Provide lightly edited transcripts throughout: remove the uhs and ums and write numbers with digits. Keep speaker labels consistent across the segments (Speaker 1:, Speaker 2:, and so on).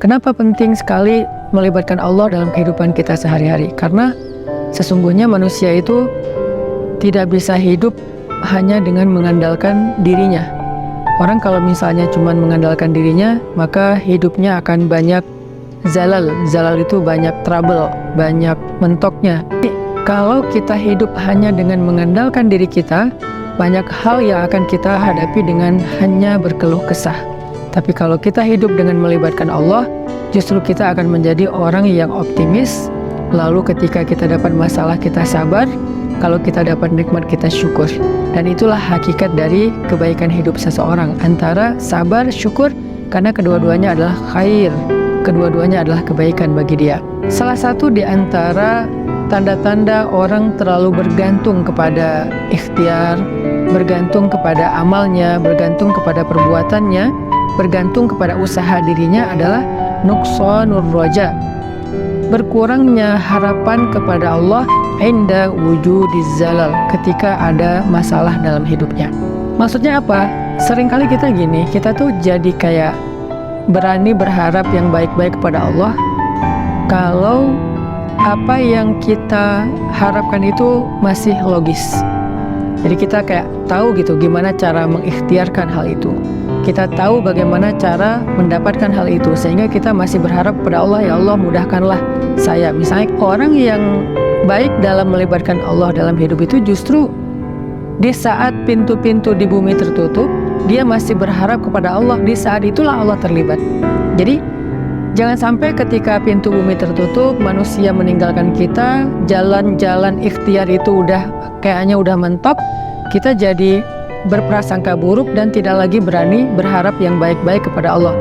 Speaker 1: Kenapa penting sekali melibatkan Allah dalam kehidupan kita sehari-hari? Karena sesungguhnya manusia itu tidak bisa hidup hanya dengan mengandalkan dirinya. Orang kalau misalnya cuma mengandalkan dirinya, maka hidupnya akan banyak zalal. Zalal itu banyak trouble, banyak mentoknya. Kalau kita hidup hanya dengan mengandalkan diri kita, banyak hal yang akan kita hadapi dengan hanya berkeluh kesah. Tapi kalau kita hidup dengan melibatkan Allah, justru kita akan menjadi orang yang optimis. Lalu ketika kita dapat masalah, kita sabar. Kalau kita dapat nikmat, kita syukur. Dan itulah hakikat dari kebaikan hidup seseorang, antara sabar, syukur, karena kedua-duanya adalah khair. Kedua-duanya adalah kebaikan bagi dia. Salah satu di antara tanda-tanda orang terlalu bergantung kepada ikhtiar, bergantung kepada amalnya, bergantung kepada perbuatannya, bergantung kepada usaha dirinya adalah nuqsanur roja, berkurangnya harapan kepada Allah inda wujudiz zalal, ketika ada masalah dalam hidupnya. Maksudnya apa? Seringkali kita gini, kita tuh jadi kayak berani berharap yang baik-baik kepada Allah kalau apa yang kita harapkan itu masih logis. Jadi kita kayak tahu gitu gimana cara mengikhtiarkan hal itu. Kita tahu bagaimana cara mendapatkan hal itu, sehingga kita masih berharap kepada Allah, ya Allah mudahkanlah saya. Misalnya orang yang baik dalam melibatkan Allah dalam hidup itu justru di saat pintu-pintu di bumi tertutup, dia masih berharap kepada Allah. Di saat itulah Allah terlibat. Jadi jangan sampai ketika pintu bumi tertutup, manusia meninggalkan kita, jalan-jalan ikhtiar itu kayaknya udah mentok, kita jadi berprasangka buruk dan tidak lagi berani berharap yang baik-baik kepada Allah.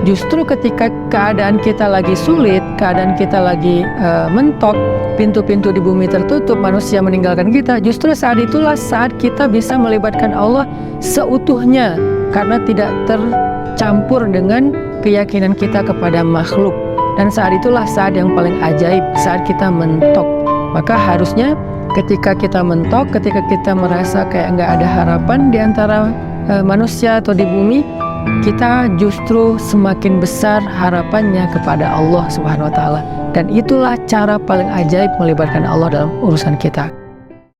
Speaker 1: Justru ketika keadaan kita lagi sulit, keadaan kita lagi mentok, pintu-pintu di bumi tertutup, manusia meninggalkan kita, justru saat itulah saat kita bisa melibatkan Allah seutuhnya, karena tidak tercampur dengan keyakinan kita kepada makhluk. Dan saat itulah saat yang paling ajaib, saat kita mentok. Maka harusnya ketika kita mentok, ketika kita merasa kayak nggak ada harapan di antara manusia atau di bumi, kita justru semakin besar harapannya kepada Allah Subhanahu wa Ta'ala. Dan itulah cara paling ajaib melibatkan Allah dalam urusan kita.